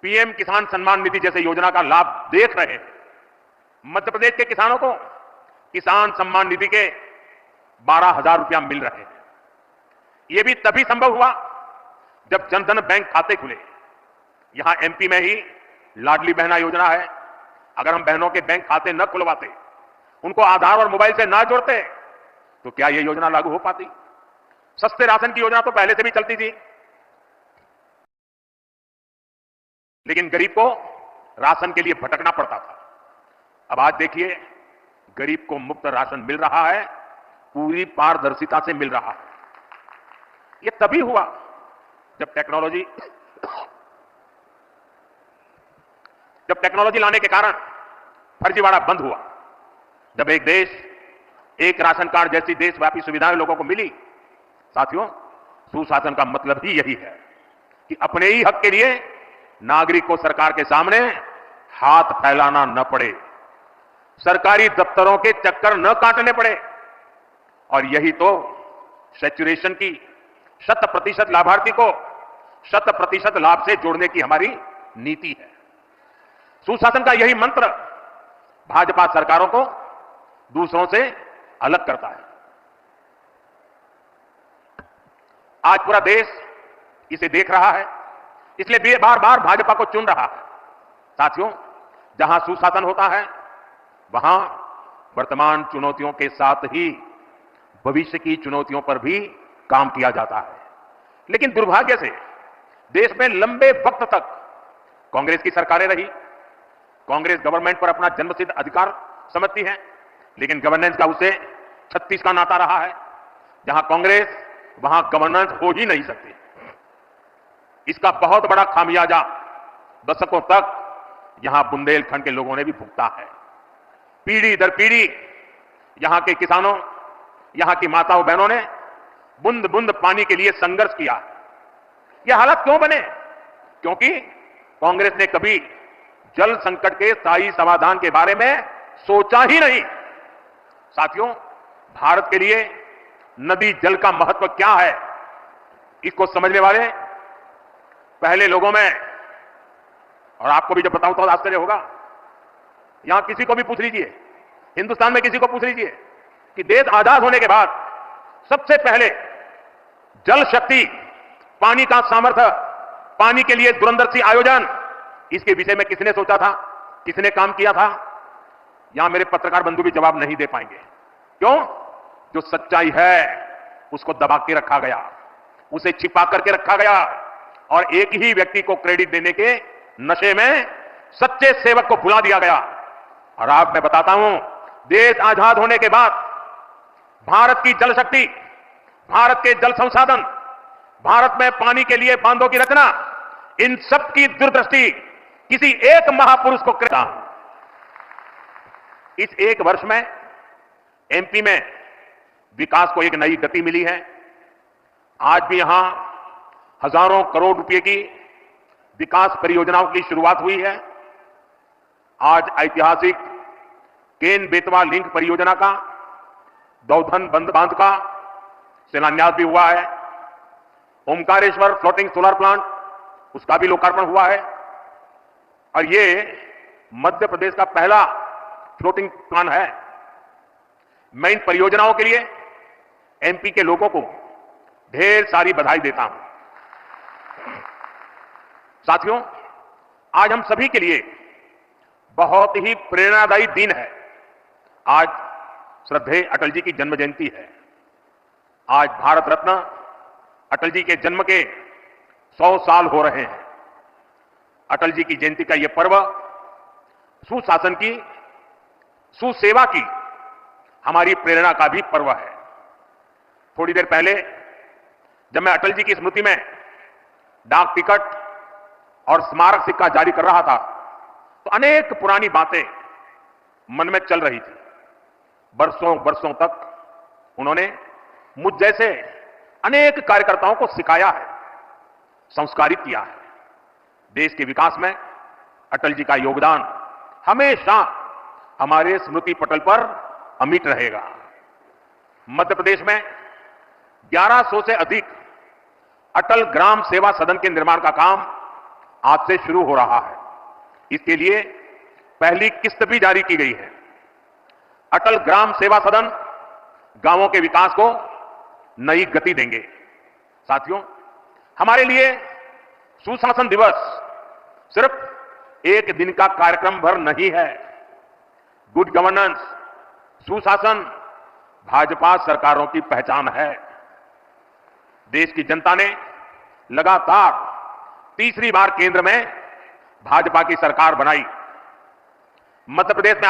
PM किसान सम्मान निधि जैसे योजना का लाभ देख रहे मध्य प्रदेश के किसानों को किसान सम्मान निधि के 12,000 रुपया मिल रहे हैं। यह भी तभी संभव हुआ जब जनधन बैंक खाते खुले। यहां एमपी में ही लाडली बहना योजना है। अगर हम बहनों के बैंक खाते न खुलवाते, उनको आधार और मोबाइल से ना जोड़ते, तो क्या यह योजना लागू हो पाती? सस्ते राशन की योजना तो पहले से भी चलती थी, लेकिन गरीब को राशन के लिए भटकना पड़ता था। अब आज देखिए, गरीब को मुफ्त राशन मिल रहा है, पूरी पारदर्शिता से मिल रहा है। यह तभी हुआ जब टेक्नोलॉजी लाने के कारण फर्जीवाड़ा बंद हुआ। जब एक देश एक राशन कार्ड जैसी देशव्यापी सुविधाएं लोगों को मिली। साथियों, सुशासन का मतलब ही यही है कि अपने ही हक के लिए नागरिक को सरकार के सामने हाथ फैलाना न पड़े, सरकारी दफ्तरों के चक्कर न काटने पड़े। और यही तो सैचुरेशन की 100% लाभार्थी को 100% लाभ से जोड़ने की हमारी नीति है। सुशासन का यही मंत्र भाजपा सरकारों को दूसरों से अलग करता है। आज पूरा देश इसे देख रहा है, इसलिए बार बार भाजपा को चुन रहा है। साथियों, जहां सुशासन होता है, वहां वर्तमान चुनौतियों के साथ ही भविष्य की चुनौतियों पर भी काम किया जाता है। लेकिन दुर्भाग्य से देश में लंबे वक्त तक कांग्रेस की सरकारें रही। कांग्रेस गवर्नमेंट पर अपना जन्मसिद्ध अधिकार समझती है, लेकिन गवर्नेंस का उसे 36 का नाता रहा है। जहां कांग्रेस, वहां गवर्नेंस हो ही नहीं सकती। इसका बहुत बड़ा खामियाजा दशकों तक यहां बुंदेलखंड के लोगों ने भी भुगता है। पीढ़ी दर पीढ़ी यहां के किसानों, यहां की माताओं बहनों ने बूंद बूंद पानी के लिए संघर्ष किया। यह हालात क्यों बने? क्योंकि कांग्रेस ने कभी जल संकट के स्थायी समाधान के बारे में सोचा ही नहीं। साथियों, भारत के लिए नदी जल का महत्व क्या है, इसको समझने वाले पहले लोगों में, और आपको भी जब बताऊं तो आश्चर्य होगा, यहां किसी को भी पूछ लीजिए, हिंदुस्तान में किसी को पूछ लीजिए कि देश आजाद होने के बाद सबसे पहले जल शक्ति, पानी का सामर्थ्य, पानी के लिए दूरंदर्शी आयोजन, इसके विषय में किसने सोचा था, किसने काम किया था? यहां मेरे पत्रकार बंधु भी जवाब नहीं दे पाएंगे। क्यों? जो सच्चाई है उसको दबा के रखा गया, उसे छिपा करके रखा गया, और एक ही व्यक्ति को क्रेडिट देने के नशे में सच्चे सेवक को भुला दिया गया। और आप मैं बताता हूं, देश आजाद होने के बाद भारत की जल शक्ति, भारत के जल संसाधन, भारत में पानी के लिए बांधों की रचना, इन सब की दूरदृष्टि किसी एक महापुरुष को करता हूं। इस एक वर्ष में एमपी में विकास को एक नई गति मिली है। आज भी यहां हजारों करोड़ रुपए की विकास परियोजनाओं की शुरुआत हुई है। आज ऐतिहासिक केन बेतवा लिंक परियोजना का, दौधन बांध का शिलान्यास भी हुआ है। ओमकारेश्वर फ्लोटिंग सोलर प्लांट, उसका भी लोकार्पण हुआ है। और ये मध्य प्रदेश का पहला फ्लोटिंग प्लांट है। मैं इन परियोजनाओं के लिए एमपी के लोगों को ढेर सारी बधाई देता हूं। साथियों, आज हम सभी के लिए बहुत ही प्रेरणादायी दिन है। आज श्रद्धेय अटल जी की जन्म जयंती है। आज भारत रत्न अटल जी के जन्म के 100 साल हो रहे हैं। अटल जी की जयंती का यह पर्व सुशासन की, सुसेवा की हमारी प्रेरणा का भी पर्व है। थोड़ी देर पहले जब मैं अटल जी की स्मृति में डाक टिकट और स्मारक सिक्का जारी कर रहा था, तो अनेक पुरानी बातें मन में चल रही थी। बरसों बरसों तक उन्होंने मुझ जैसे अनेक कार्यकर्ताओं को सिखाया है, संस्कारित किया है। देश के विकास में अटल जी का योगदान हमेशा हमारे स्मृति पटल पर अमिट रहेगा। मध्य प्रदेश में 1100 से अधिक अटल ग्राम सेवा सदन के निर्माण का काम आज से शुरू हो रहा है। इसके लिए पहली किस्त भी जारी की गई है। अटल ग्राम सेवा सदन गांवों के विकास को नई गति देंगे। साथियों, हमारे लिए सुशासन दिवस सिर्फ एक दिन का कार्यक्रम भर नहीं है। गुड गवर्नेंस, सुशासन भाजपा सरकारों की पहचान है। देश की जनता ने लगातार तीसरी बार केंद्र में भाजपा की सरकार बनाई। मध्य प्रदेश में